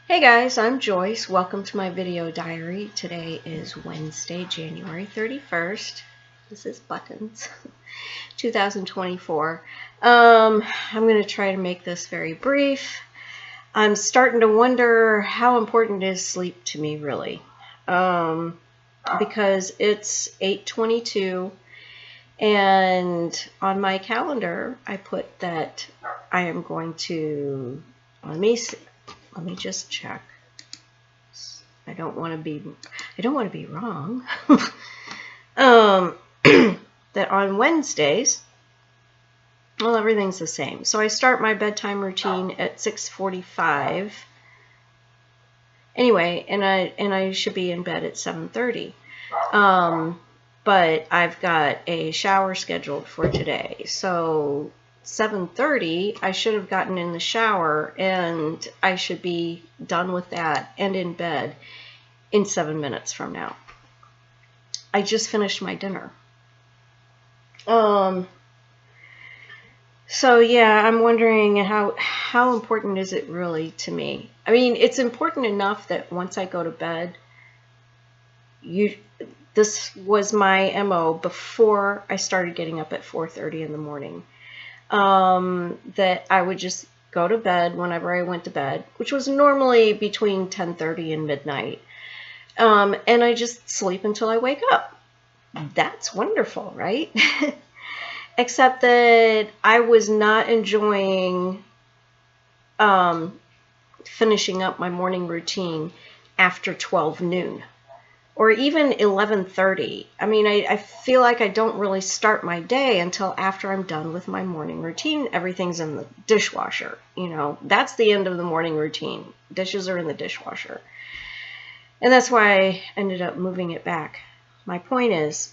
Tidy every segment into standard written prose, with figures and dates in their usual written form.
Hey guys, I'm Joyce. Welcome to my video diary. Today is Wednesday, January 31st. This is Buttons, 2024. I'm going to try to make this very brief. I'm starting to wonder how important is sleep to me, really. Because it's 8:22 and on my calendar I put that I am going to, let me just check. I don't want to be wrong. That on Wednesdays, well, everything's the same. So I start my bedtime routine at 6:45. Anyway, and I should be in bed at 7:30. But I've got a shower scheduled for today. So 7:30, I should have gotten in the shower and I should be done with that and in bed in 7 minutes from now. I just finished my dinner. So yeah, I'm wondering how important is it really to me? I mean, it's important enough that once I go to bed, this was my MO before I started getting up at 4:30 in the morning. That I would just go to bed whenever I went to bed, which was normally between 10:30 and midnight. And I just sleep until I wake up. That's wonderful, right? Except that I was not enjoying finishing up my morning routine after 12 noon or even 11:30. I mean, I feel like I don't really start my day until after I'm done with my morning routine. Everything's in the dishwasher. That's the end of the morning routine. Dishes are in the dishwasher. And that's why I ended up moving it back. My point is,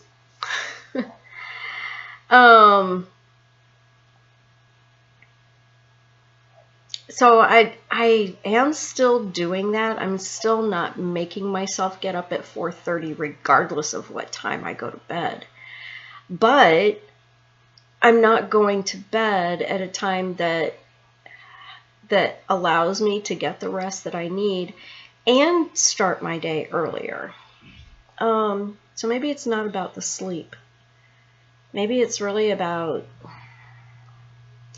so I am still doing that. I'm still not making myself get up at 4:30 regardless of what time I go to bed. But I'm not going to bed at a time that allows me to get the rest that I need and start my day earlier. So maybe it's not about the sleep. Maybe it's really about,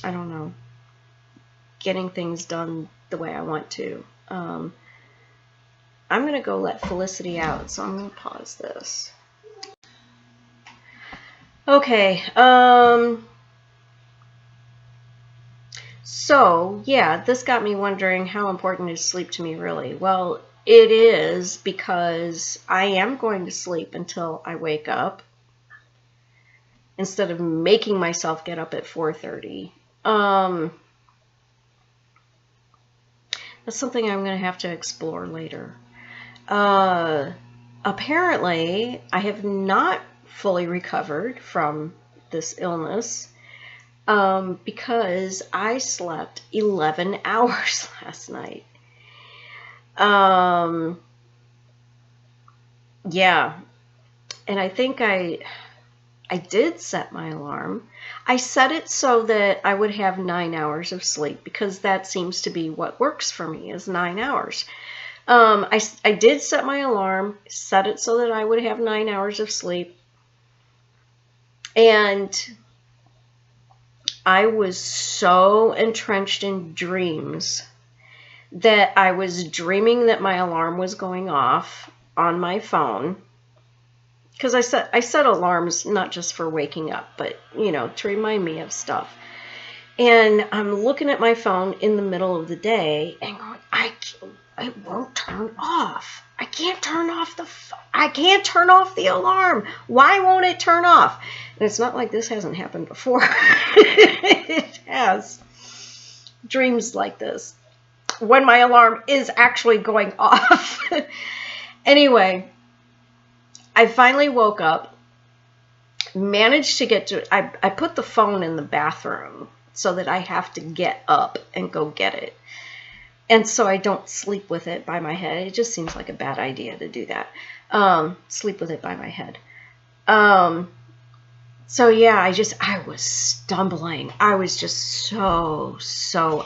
I don't know, getting things done the way I want to. I'm going to go let Felicity out, so I'm going to pause this. Okay, so yeah, this got me wondering how important is sleep to me really? Well, it is, because I am going to sleep until I wake up instead of making myself get up at 4:30. That's something I'm going to have to explore later. Apparently, I have not fully recovered from this illness because I slept 11 hours last night. Yeah, and I think I did set my alarm. I set it so that I would have 9 hours of sleep because that seems to be what works for me, is 9 hours. I did set my alarm, set it so that I would have 9 hours of sleep. And I was so entrenched in dreams that I was dreaming that my alarm was going off on my phone. Because I set alarms not just for waking up, but, to remind me of stuff. And I'm looking at my phone in the middle of the day and going, it won't turn off. I can't turn off the alarm. Why won't it turn off? And it's not like this hasn't happened before. It has. Dreams like this, when my alarm is actually going off. Anyway, I finally woke up, managed to get to, I put the phone in the bathroom so that I have to get up and go get it. And so I don't sleep with it by my head. It just seems like a bad idea to do that. Sleep with it by my head. So yeah, I was stumbling. I was just so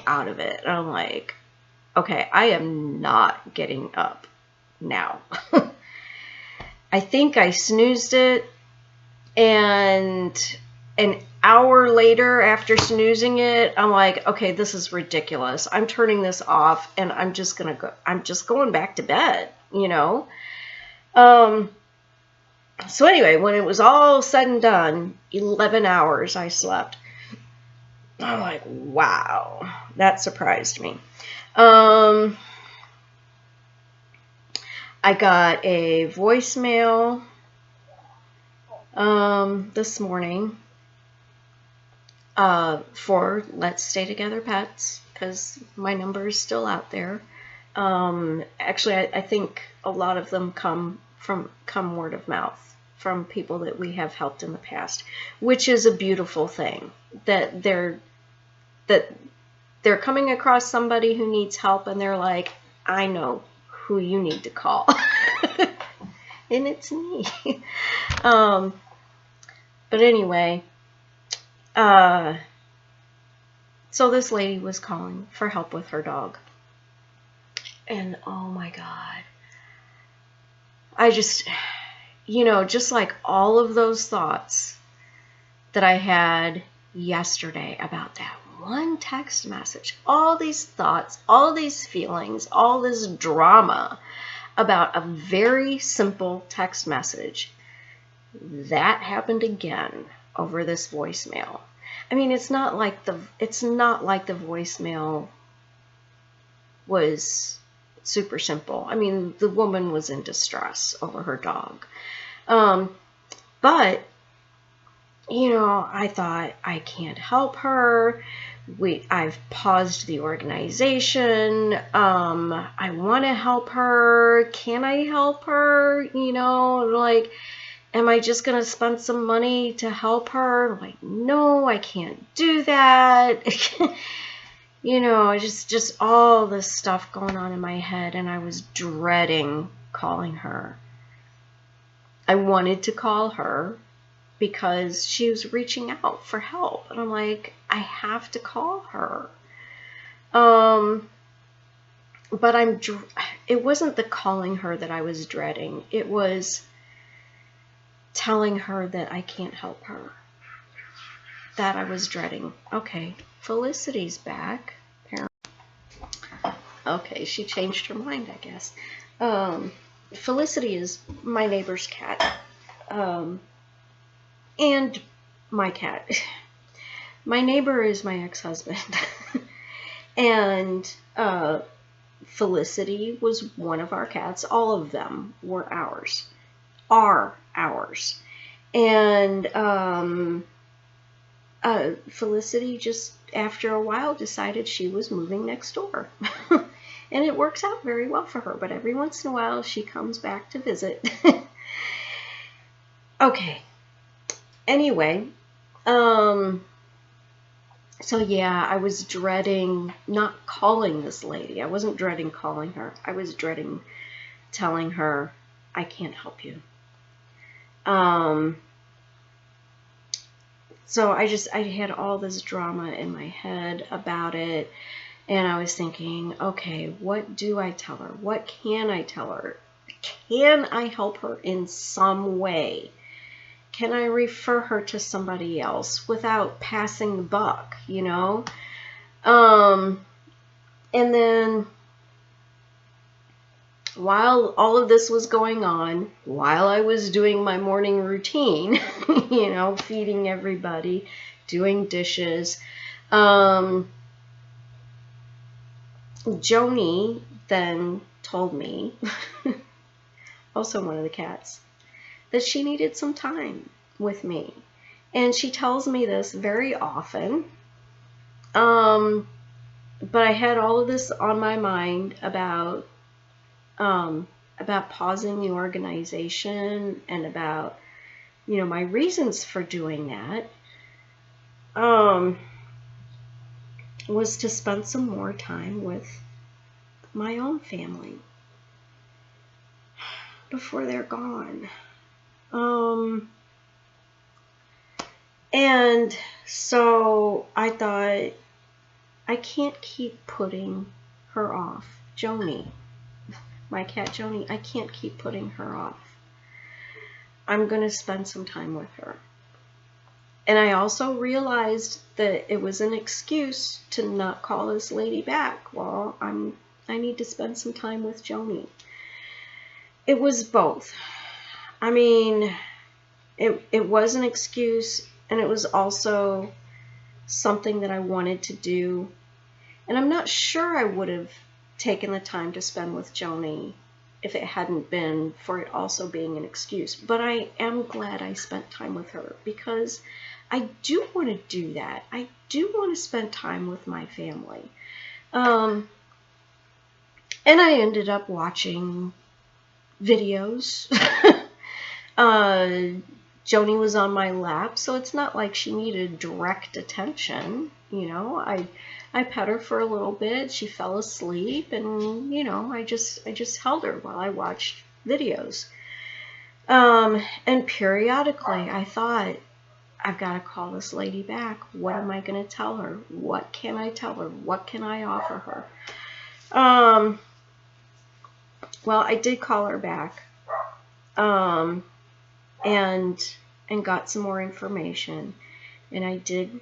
out of it. And I'm like, Okay, I am not getting up now. I think I snoozed it, and an hour later after snoozing it, I'm like, okay, this is ridiculous. I'm turning this off, and I'm just going back to bed, you know? So anyway, when it was all said and done, 11 hours I slept. I'm like, wow, that surprised me. I got a voicemail this morning for Let's Stay Together Pets, because my number is still out there. Actually, I think a lot of them come word of mouth from people that we have helped in the past, which is a beautiful thing, that they're coming across somebody who needs help, and they're like, I know who you need to call. And it's me. But anyway, so this lady was calling for help with her dog. And oh my God, I just, just like all of those thoughts that I had yesterday about that one text message, all these thoughts, all these feelings, all this drama about a very simple text message, that happened again over this voicemail. I mean, it's not like the voicemail was super simple. I mean, the woman was in distress over her dog. But I thought, I can't help her. I've paused the organization. I want to help her. Can I help her? Like, am I just going to spend some money to help her? Like, no, I can't do that. Just all this stuff going on in my head, and I was dreading calling her. I wanted to call her because she was reaching out for help, and I'm like, I have to call her. But it wasn't the calling her that I was dreading. It was telling her that I can't help her. That I was dreading. Okay, Felicity's back. Okay, she changed her mind, I guess. Felicity is my neighbor's cat. And my cat. My neighbor is my ex-husband. And Felicity was one of our cats. All of them were ours. Are ours. And Felicity just, after a while, decided she was moving next door. And it works out very well for her, but every once in a while she comes back to visit. Okay. Anyway, so yeah, I was dreading not calling this lady. I wasn't dreading calling her. I was dreading telling her, I can't help you. So I had all this drama in my head about it. And I was thinking, okay, what do I tell her? What can I tell her? Can I help her in some way? Can I refer her to somebody else without passing the buck, And then while all of this was going on, while I was doing my morning routine, feeding everybody, doing dishes, Joni then told me, also one of the cats, that she needed some time with me. And she tells me this very often. But I had all of this on my mind about pausing the organization and about, my reasons for doing that. Was to spend some more time with my own family before they're gone. And so I thought, I can't keep putting her off. Joni, my cat Joni, I can't keep putting her off. I'm going to spend some time with her. And I also realized that it was an excuse to not call this lady back. Well, I need to spend some time with Joni. It was both. I mean, it was an excuse, and it was also something that I wanted to do. And I'm not sure I would have taken the time to spend with Joni if it hadn't been for it also being an excuse. But I am glad I spent time with her, because I do want to do that. I do want to spend time with my family. And I ended up watching videos. Joni was on my lap, so it's not like she needed direct attention. You know, I pet her for a little bit. She fell asleep, and you know, I just held her while I watched videos. And periodically, I thought, I've got to call this lady back. What am I going to tell her? What can I tell her? What can I offer her? Well, I did call her back, and got some more information, and I did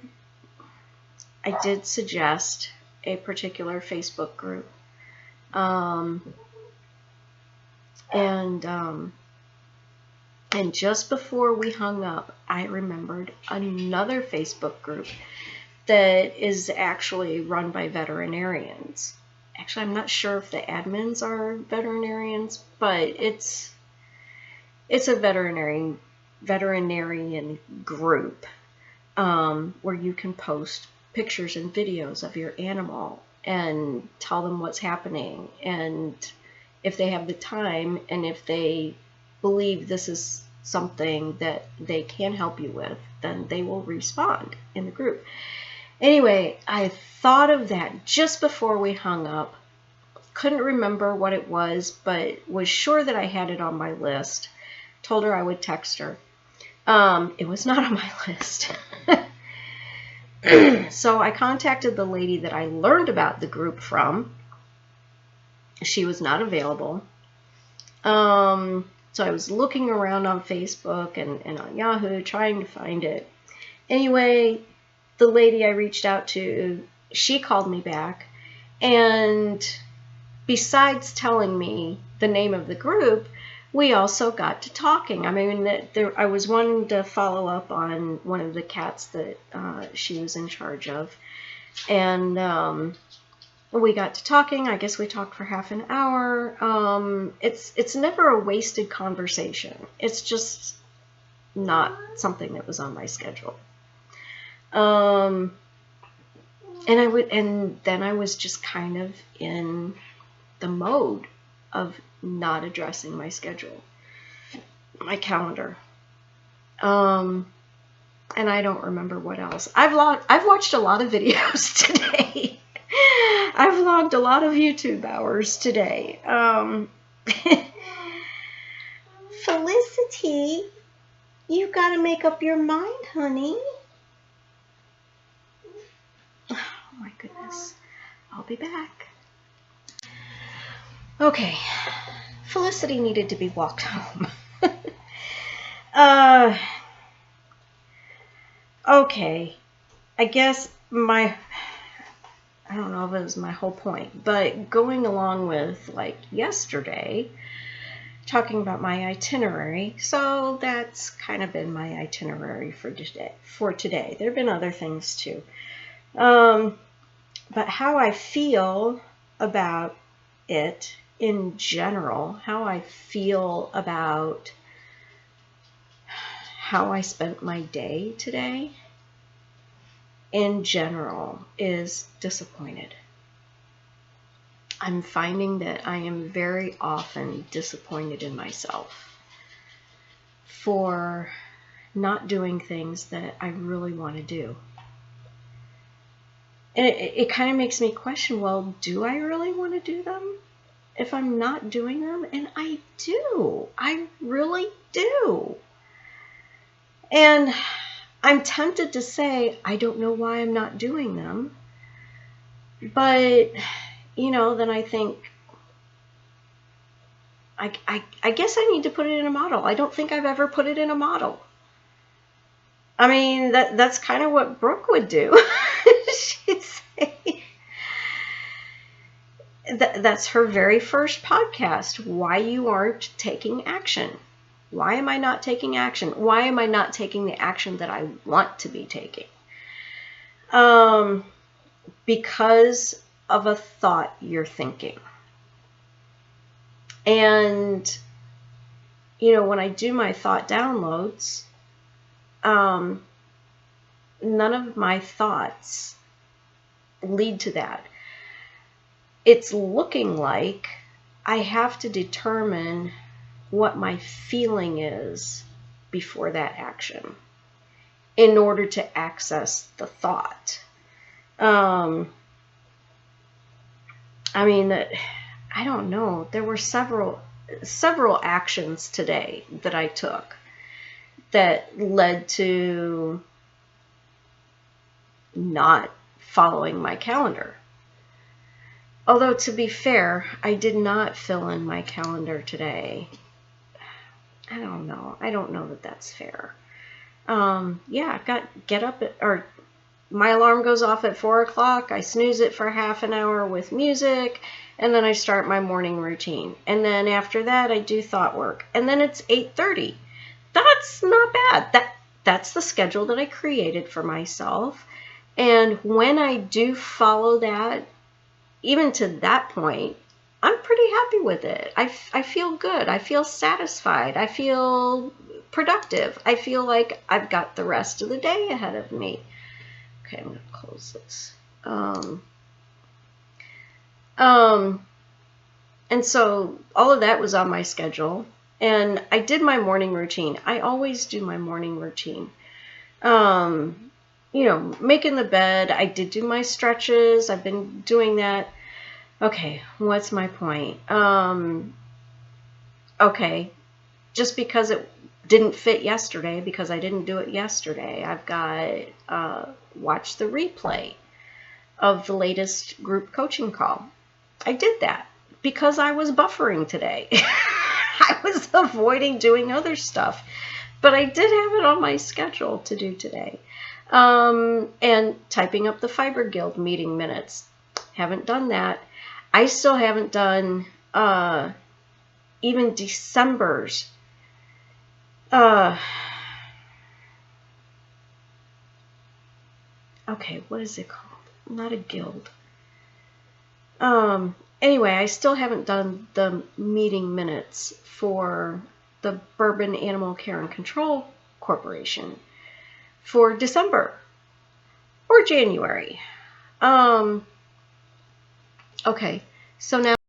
suggest a particular Facebook group, and just before we hung up, I remembered another Facebook group that is actually run by veterinarians. Actually, I'm not sure if the admins are veterinarians, but it's a veterinarian group where you can post pictures and videos of your animal and tell them what's happening, and if they have the time and if they believe this is something that they can help you with, then they will respond in the group. Anyway, I thought of that just before we hung up. Couldn't remember what it was, but was sure that I had it on my list. Told her I would text her. It was not on my list. So I contacted the lady that I learned about the group from. She was not available. So I was looking around on Facebook and on Yahoo trying to find it. Anyway, the lady I reached out to, she called me back, and besides telling me the name of the group, we also got to talking. I mean, I was wanting to follow up on one of the cats that she was in charge of, and we got to talking. I guess we talked for half an hour. It's never a wasted conversation. It's just not something that was on my schedule. And then I was just kind of in the mode of not addressing my schedule, my calendar. And I don't remember what else. I've watched a lot of videos today. I've logged a lot of YouTube hours today. Felicity, you gotta make up your mind, honey. Oh my goodness. I'll be back. Okay. Felicity needed to be walked home. Okay. I guess I don't know if it was my whole point, but going along with like yesterday, talking about my itinerary, so that's kind of been my itinerary for today. There have been other things too. But how I feel about it in general, how I feel about how I spent my day today in general is disappointed. I'm finding that I am very often disappointed in myself for not doing things that I really want to do. And it kind of makes me question, well, do I really want to do them if I'm not doing them? And I do. I really do. And I'm tempted to say, I don't know why I'm not doing them. But, then I think, I guess I need to put it in a model. I don't think I've ever put it in a model. I mean, that's kind of what Brooke would do. She'd say, that's her very first podcast, why you aren't taking action. Why am I not taking action? Why am I not taking the action that I want to be taking? Because of a thought you're thinking. And, when I do my thought downloads, none of my thoughts lead to that. It's looking like I have to determine what my feeling is before that action in order to access the thought. I mean, I don't know. There were several actions today that I took that led to not following my calendar. Although, to be fair, I did not fill in my calendar today. I don't know. I don't know that that's fair. I've got get up or my alarm goes off at 4 o'clock. I snooze it for half an hour with music, and then I start my morning routine. And then after that, I do thought work. And then it's 8:30. That's not bad. That's the schedule that I created for myself. And when I do follow that, even to that point, I'm pretty happy with it. I feel good. I feel satisfied. I feel productive. I feel like I've got the rest of the day ahead of me. Okay, I'm going to close this. And so all of that was on my schedule. And I did my morning routine. I always do my morning routine. Making the bed. I did do my stretches. I've been doing that. Okay, what's my point? Okay, just because it didn't fit yesterday, because I didn't do it yesterday, I've got watch the replay of the latest group coaching call. I did that because I was buffering today. I was avoiding doing other stuff, but I did have it on my schedule to do today. And typing up the Fiber Guild meeting minutes. Haven't done that. I still haven't done even December's. Okay, what is it called? Not a guild. Anyway, I still haven't done the meeting minutes for the Bourbon Animal Care and Control Corporation for December or January. Okay, so now